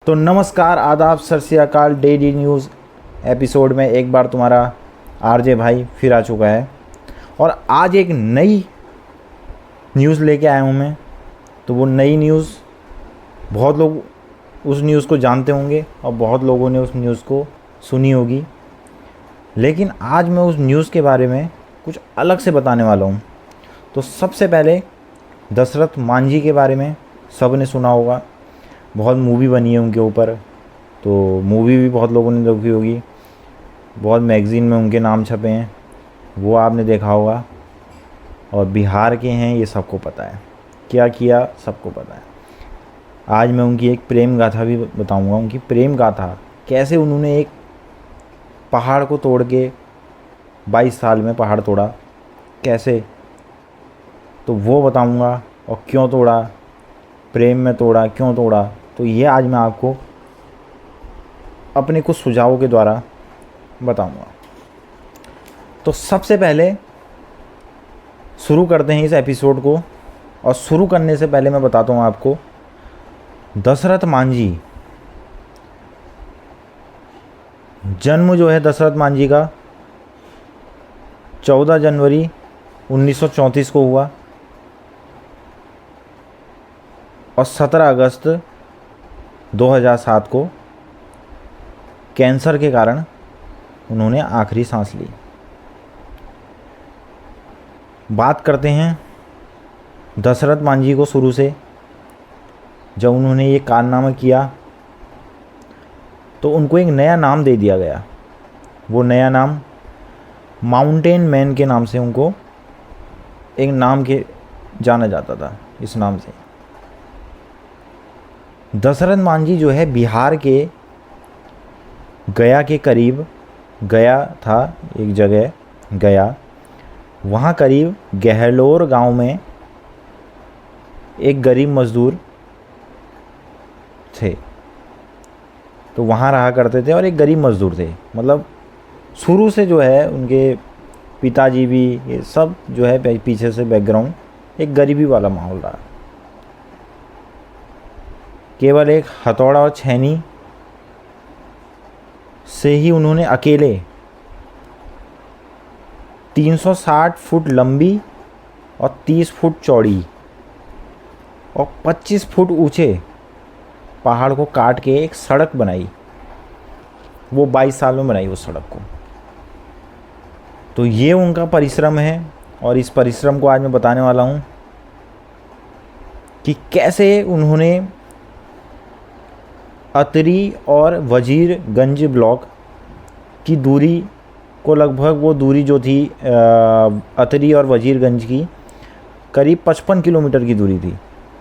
तो नमस्कार, आदाब, सत श्री अकाल। डेली न्यूज़ एपिसोड में एक बार तुम्हारा आरजे भाई फिर आ चुका है और आज एक नई न्यूज़ लेके आया हूँ मैं। तो वो नई न्यूज़ बहुत लोग उस न्यूज़ को जानते होंगे और बहुत लोगों ने उस न्यूज़ को सुनी होगी, लेकिन आज मैं उस न्यूज़ के बारे में कुछ अलग से बताने वाला हूँ। तो सबसे पहले दशरथ मांझी के बारे में सब ने सुना होगा, बहुत मूवी बनी है उनके ऊपर। तो मूवी भी बहुत लोगों ने देखी होगी, बहुत मैगज़ीन में उनके नाम छपे हैं, वो आपने देखा होगा। और बिहार के हैं ये सबको पता है, क्या किया सबको पता है। आज मैं उनकी एक प्रेम गाथा भी बताऊंगा, उनकी प्रेम गाथा, कैसे उन्होंने एक पहाड़ को तोड़ के 22 साल में पहाड़ तोड़ा, कैसे, तो वो बताऊंगा। और क्यों तोड़ा, प्रेम में तोड़ा, क्यों तोड़ा, तो ये आज मैं आपको अपने कुछ सुझावों के द्वारा बताऊंगा। तो सबसे पहले शुरू करते हैं इस एपिसोड को, और शुरू करने से पहले मैं बताता हूँ आपको, दशरथ मांझी, जन्म जो है दशरथ मांझी का 14 जनवरी 1934 को हुआ और 17 अगस्त 2007 को कैंसर के कारण उन्होंने आखिरी सांस ली। बात करते हैं दशरथ मांझी को शुरू से। जब उन्होंने ये कारनामा किया तो उनको एक नया नाम दे दिया गया। वो नया नाम माउंटेन मैन के नाम से उनको एक नाम के जाना जाता था। इस नाम से दशरथ मांझी जो है बिहार के गया के करीब, गया था एक जगह गया, वहाँ करीब गहलोर गांव में एक गरीब मज़दूर थे। तो वहाँ रहा करते थे और एक गरीब मज़दूर थे। मतलब शुरू से जो है उनके पिताजी भी, ये सब जो है पीछे से बैकग्राउंड एक गरीबी वाला माहौल रहा। केवल एक हथौड़ा और छेनी से ही उन्होंने अकेले 360 फुट लंबी और 30 फुट चौड़ी और 25 फुट ऊंचे पहाड़ को काट के एक सड़क बनाई। वो 22 साल में बनाई उस सड़क को। तो ये उनका परिश्रम है और इस परिश्रम को आज मैं बताने वाला हूँ कि कैसे उन्होंने अतरी और वजीरगंज ब्लॉक की दूरी को, लगभग वो दूरी जो थी अतरी और वजीरगंज की करीब 55 किलोमीटर की दूरी थी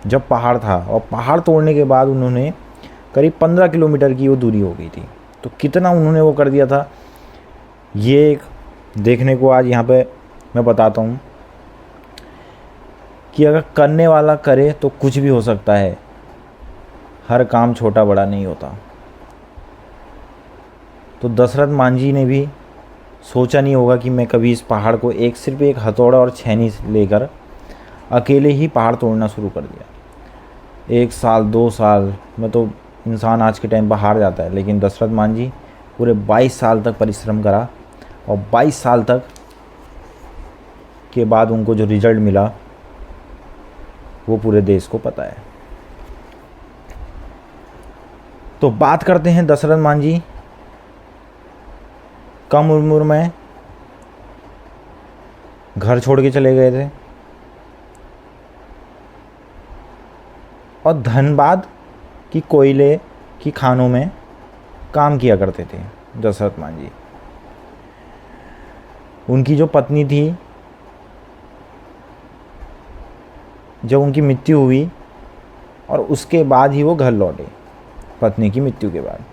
जब पहाड़ था, और पहाड़ तोड़ने के बाद उन्होंने करीब 15 किलोमीटर की वो दूरी हो गई थी। तो कितना उन्होंने वो कर दिया था, ये एक देखने को आज यहाँ पे मैं बताता हूँ कि अगर करने वाला करे तो कुछ भी हो सकता है। हर काम छोटा बड़ा नहीं होता। तो दशरथ मांझी ने भी सोचा नहीं होगा कि मैं कभी इस पहाड़ को सिर्फ एक हथौड़ा और छेनी लेकर अकेले ही पहाड़ तोड़ना शुरू कर दिया। 1 साल 2 साल में तो इंसान आज के टाइम पर हार जाता है, लेकिन दशरथ मांझी पूरे 22 साल तक परिश्रम करा और 22 साल तक के बाद उनको जो रिजल्ट मिला वो पूरे देश को पता है। तो बात करते हैं दशरथ मांझी कम उम्र में घर छोड़ के चले गए थे और धनबाद की कोयले की खानों में काम किया करते थे दशरथ मांझी। उनकी जो पत्नी थी, जब उनकी मृत्यु हुई और उसके बाद ही वो घर लौटे, पत्नी की मृत्यु के बाद।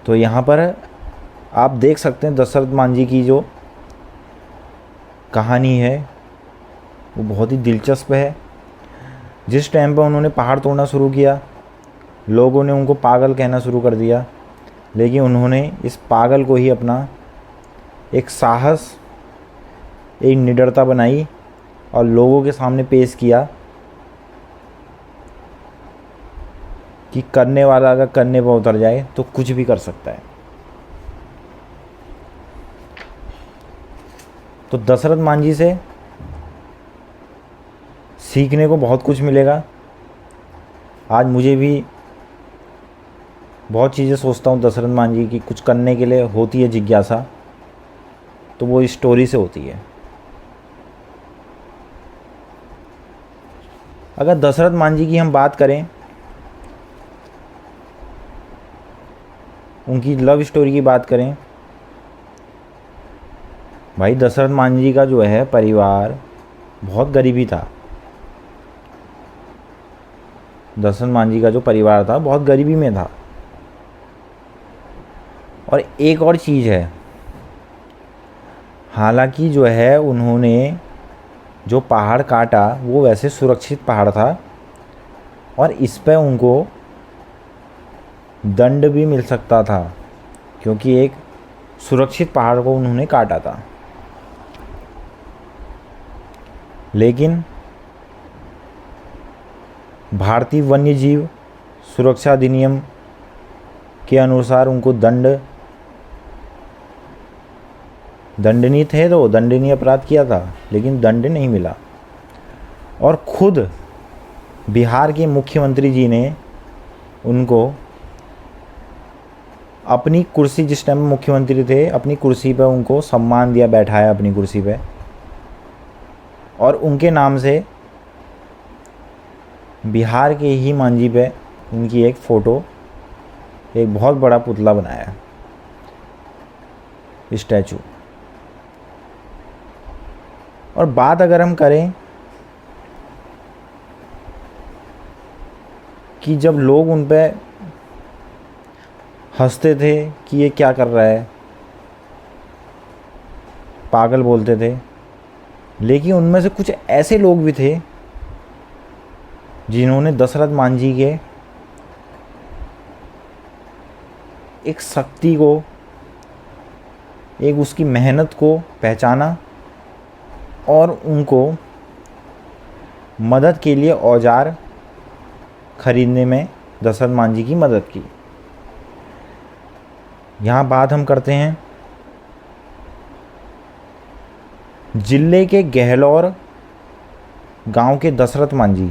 तो यहाँ पर आप देख सकते हैं दशरथ मांझी की जो कहानी है वो बहुत ही दिलचस्प है। जिस टाइम पर उन्होंने पहाड़ तोड़ना शुरू किया, लोगों ने उनको पागल कहना शुरू कर दिया, लेकिन उन्होंने इस पागल को ही अपना एक साहस, एक निडरता बनाई और लोगों के सामने पेश किया कि करने वाला अगर करने पर उतर जाए तो कुछ भी कर सकता है। तो दशरथ मांझी से सीखने को बहुत कुछ मिलेगा। आज मुझे भी बहुत चीज़ें सोचता हूँ दशरथ मांझी की, कुछ करने के लिए होती है जिज्ञासा, तो वो इस स्टोरी से होती है। अगर दशरथ मांझी की हम बात करें, उनकी लव स्टोरी की बात करें, भाई दशरथ मांझी का जो है परिवार बहुत गरीबी था। दशरथ मांझी का जो परिवार था बहुत गरीबी में था। और एक और चीज़ है, हालांकि जो है उन्होंने जो पहाड़ काटा वो वैसे सुरक्षित पहाड़ था और इस पे उनको दंड भी मिल सकता था, क्योंकि एक सुरक्षित पहाड़ को उन्होंने काटा था। लेकिन भारतीय वन्य जीव सुरक्षा अधिनियम के अनुसार उनको दंडनीय थे, तो दंडनीय अपराध किया था, लेकिन दंड नहीं मिला। और खुद बिहार के मुख्यमंत्री जी ने उनको अपनी कुर्सी, जिस टाइम मुख्यमंत्री थे, अपनी कुर्सी पर उनको सम्मान दिया, बैठाया अपनी कुर्सी पे, और उनके नाम से बिहार के ही मांझी पे उनकी एक फ़ोटो, एक बहुत बड़ा पुतला बनाया, स्टैचू। और बात अगर हम करें कि जब लोग उन पे हंसते थे कि ये क्या कर रहा है, पागल बोलते थे, लेकिन उनमें से कुछ ऐसे लोग भी थे जिन्होंने दशरथ मांझी के एक शक्ति को, एक उसकी मेहनत को पहचाना और उनको मदद के लिए औजार खरीदने में दशरथ मांझी की मदद की। यहाँ बात हम करते हैं जिले के गहलोर गांव के दशरथ मांझी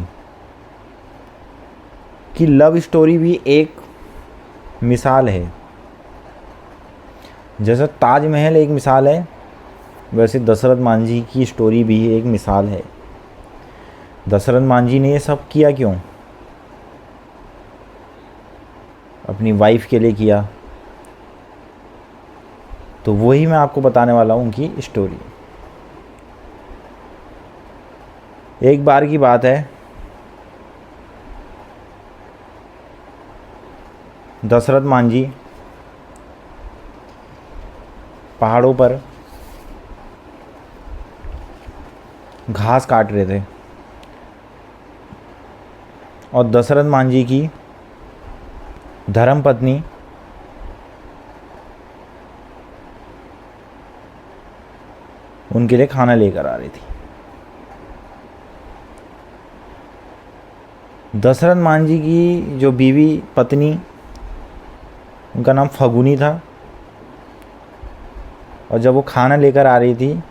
की लव स्टोरी भी एक मिसाल है। जैसे ताजमहल एक मिसाल है, वैसे दशरथ मांझी की स्टोरी भी एक मिसाल है। दशरथ मांझी ने ये सब किया क्यों? अपनी वाइफ के लिए किया। तो वही मैं आपको बताने वाला हूँ उनकी स्टोरी। एक बार की बात है, दशरथ मांझी पहाड़ों पर घास काट रहे थे और दशरथ मांझी की धर्मपत्नी उनके लिए खाना लेकर आ रही थी। दशरथ मांझी की जो बीवी पत्नी, उनका नाम फगुनी था, और जब वो खाना लेकर आ रही थी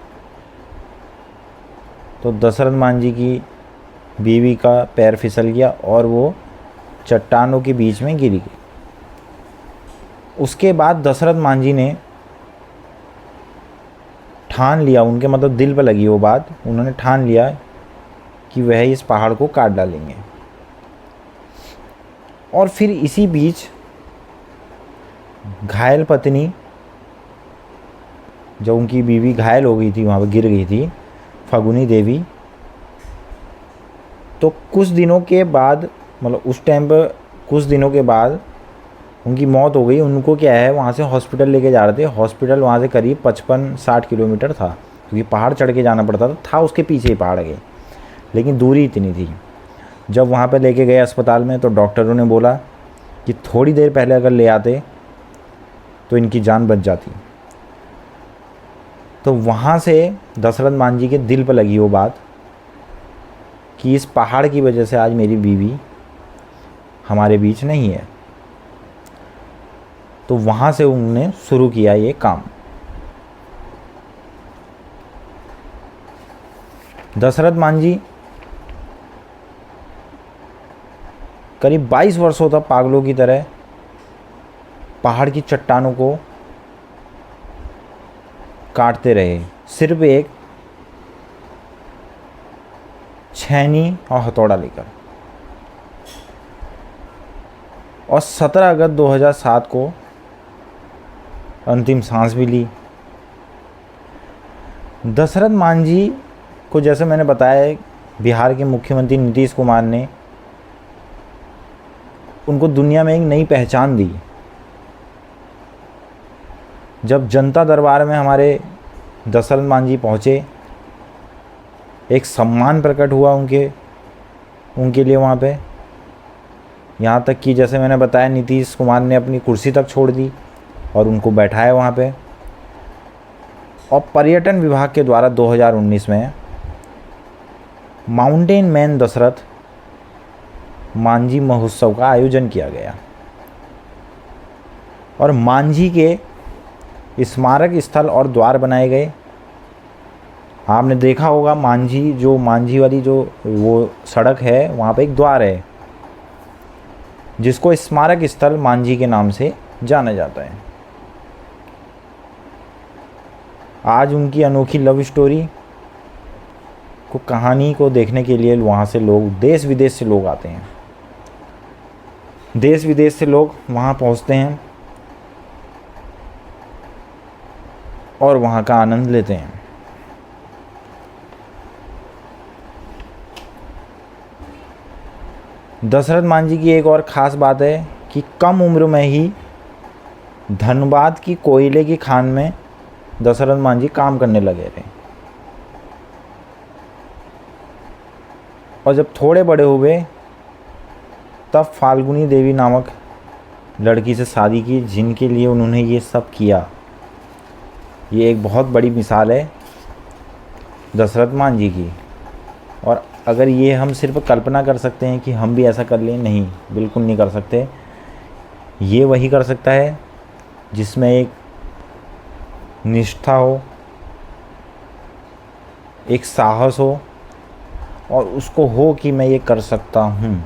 तो दशरथ मांझी की बीवी का पैर फिसल गया और वो चट्टानों के बीच में गिर गई। उसके बाद दशरथ मांझी ने ठान लिया, उनके मतलब दिल पर लगी वो बात, उन्होंने ठान लिया कि वह इस पहाड़ को काट डालेंगे। और फिर इसी बीच घायल पत्नी, जब उनकी बीवी घायल हो गई थी, वहाँ पर गिर गई थी, फगुनी देवी, तो कुछ दिनों के बाद, मतलब उस टाइम पर कुछ दिनों के बाद उनकी मौत हो गई। उनको क्या है, वहाँ से हॉस्पिटल लेके जा रहे थे। हॉस्पिटल वहाँ से करीब 55-60 किलोमीटर था, क्योंकि पहाड़ चढ़ के जाना पड़ता था उसके पीछे ही पहाड़ गए, लेकिन दूरी इतनी थी। जब वहाँ पे लेके गए अस्पताल में, तो डॉक्टरों ने बोला कि थोड़ी देर पहले अगर ले आते तो इनकी जान बच जाती। तो वहाँ से दशरथ मांझी के दिल पर लगी वो बात कि इस पहाड़ की वजह से आज मेरी बीवी हमारे बीच नहीं है। तो वहाँ से उन्होंने शुरू किया ये काम। दशरथ मांझी करीब 22 वर्षों तक पागलों की तरह पहाड़ की चट्टानों को काटते रहे, सिर्फ एक छेनी और हथौड़ा लेकर। और 17 अगस्त 2007 को अंतिम सांस भी ली। दशरथ मांझी को, जैसे मैंने बताया, बिहार के मुख्यमंत्री नीतीश कुमार ने उनको दुनिया में एक नई पहचान दी। जब जनता दरबार में हमारे दशरथ मांझी पहुँचे, एक सम्मान प्रकट हुआ उनके लिए वहाँ पे। यहाँ तक कि जैसे मैंने बताया, नीतीश कुमार ने अपनी कुर्सी तक छोड़ दी और उनको बैठाया वहाँ पे। और पर्यटन विभाग के द्वारा 2019 में माउंटेन मैन दशरथ मांझी महोत्सव का आयोजन किया गया और मांझी के स्मारक स्थल और द्वार बनाए गए। आपने देखा होगा, मांझी वाली जो वो सड़क है, वहाँ पे एक द्वार है जिसको स्मारक स्थल मांझी के नाम से जाना जाता है। आज उनकी अनोखी लव स्टोरी कहानी को देखने के लिए वहाँ से लोग, देश विदेश से लोग आते हैं। देश विदेश से लोग वहाँ पहुँचते हैं और वहाँ का आनंद लेते हैं। दशरथ मांझी की एक और ख़ास बात है कि कम उम्र में ही धनबाद की कोयले की खान में दशरथ मांझी काम करने लगे थे। और जब थोड़े बड़े हुए तब फाल्गुनी देवी नामक लड़की से शादी की, जिनके लिए उन्होंने ये सब किया। ये एक बहुत बड़ी मिसाल है दशरथ मांझी की। और अगर ये हम सिर्फ कल्पना कर सकते हैं कि हम भी ऐसा कर लें, नहीं, बिल्कुल नहीं कर सकते। ये वही कर सकता है जिसमें एक निष्ठा हो, एक साहस हो और उसको हो कि मैं ये कर सकता हूँ,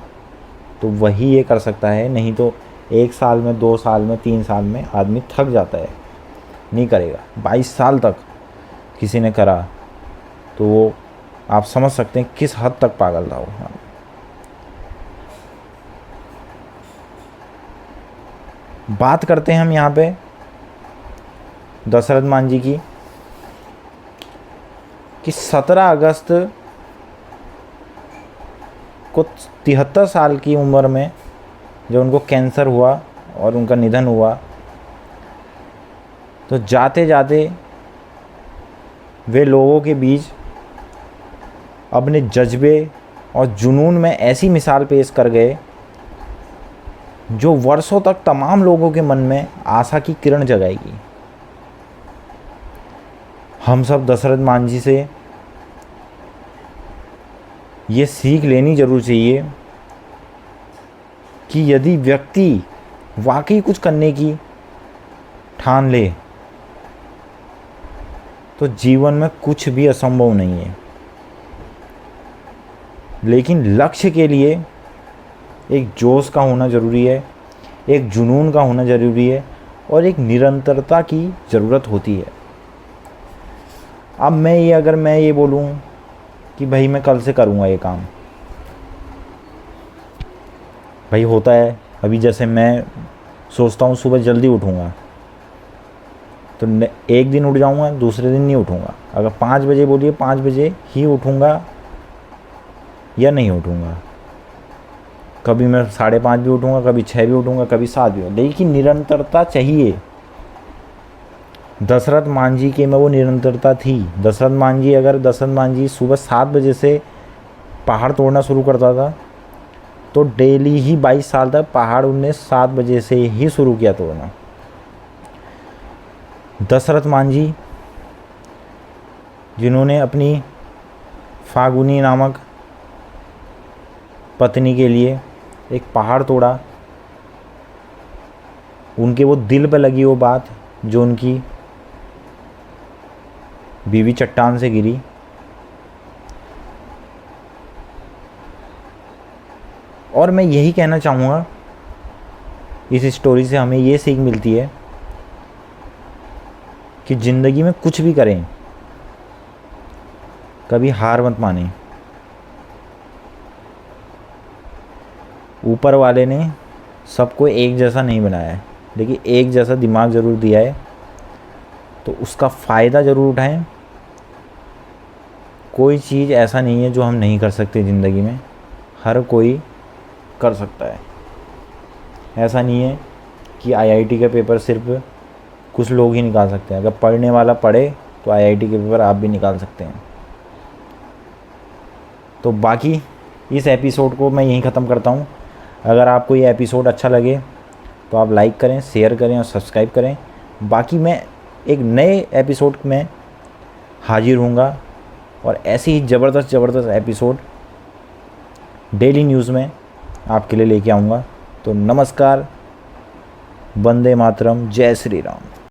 तो वही ये कर सकता है। नहीं तो 1 साल में, 2 साल में, 3 साल में आदमी थक जाता है, नहीं करेगा। 22 साल तक किसी ने करा तो वो आप समझ सकते हैं किस हद तक पागल था वो। बात करते हैं हम यहाँ पे दशरथ मांझी की कि 17 अगस्त को 73 साल की उम्र में जब उनको कैंसर हुआ और उनका निधन हुआ, तो जाते जाते वे लोगों के बीच अपने जज्बे और जुनून में ऐसी मिसाल पेश कर गए जो वर्षों तक तमाम लोगों के मन में आशा की किरण जगाएगी। हम सब दशरथ मांझी से ये सीख लेनी जरूर चाहिए कि यदि व्यक्ति वाकई कुछ करने की ठान ले तो जीवन में कुछ भी असंभव नहीं है। लेकिन लक्ष्य के लिए एक जोश का होना ज़रूरी है, एक जुनून का होना ज़रूरी है और एक निरंतरता की ज़रूरत होती है। अब अगर मैं ये बोलूँ कि भाई मैं कल से करूँगा ये काम, भाई होता है। अभी जैसे मैं सोचता हूँ सुबह जल्दी उठूँगा, तो एक दिन उठ जाऊँगा, दूसरे दिन नहीं उठूँगा। अगर 5 बजे बोलिए, 5 बजे ही उठूँगा या नहीं उठूँगा। कभी मैं 5:30 भी उठूँगा, कभी 6 भी उठूँगा, कभी 7 भी। लेकिन निरंतरता चाहिए। दशरथ मांझी के में वो निरंतरता थी। दशरथ मांझी सुबह 7 बजे से पहाड़ तोड़ना शुरू करता था, तो डेली ही 22 साल तक पहाड़ उनने 7 बजे से ही शुरू किया तोड़ना। दशरथ मांझी जिन्होंने अपनी फागुनी नामक पत्नी के लिए एक पहाड़ तोड़ा, उनके वो दिल पे लगी वो बात जो उनकी बीवी चट्टान से गिरी। और मैं यही कहना चाहूँगा, इस स्टोरी से हमें ये सीख मिलती है कि ज़िंदगी में कुछ भी करें, कभी हार मत माने। ऊपर वाले ने सबको एक जैसा नहीं बनाया है, लेकिन एक जैसा दिमाग ज़रूर दिया है, तो उसका फ़ायदा ज़रूर उठाएं। कोई चीज़ ऐसा नहीं है जो हम नहीं कर सकते ज़िंदगी में, हर कोई कर सकता है। ऐसा नहीं है कि आईआईटी का पेपर सिर्फ कुछ लोग ही निकाल सकते हैं। अगर पढ़ने वाला पढ़े तो आईआईटी के पेपर आप भी निकाल सकते हैं। तो बाकी इस एपिसोड को मैं यहीं ख़त्म करता हूँ। अगर आपको ये एपिसोड अच्छा लगे तो आप लाइक करें, शेयर करें और सब्सक्राइब करें। बाकी मैं एक नए एपिसोड में हाजिर होऊंगा और ऐसे ही ज़बरदस्त एपिसोड डेली न्यूज़ में आपके लिए लेके आऊँगा। तो नमस्कार, वंदे मातरम, जय श्री राम।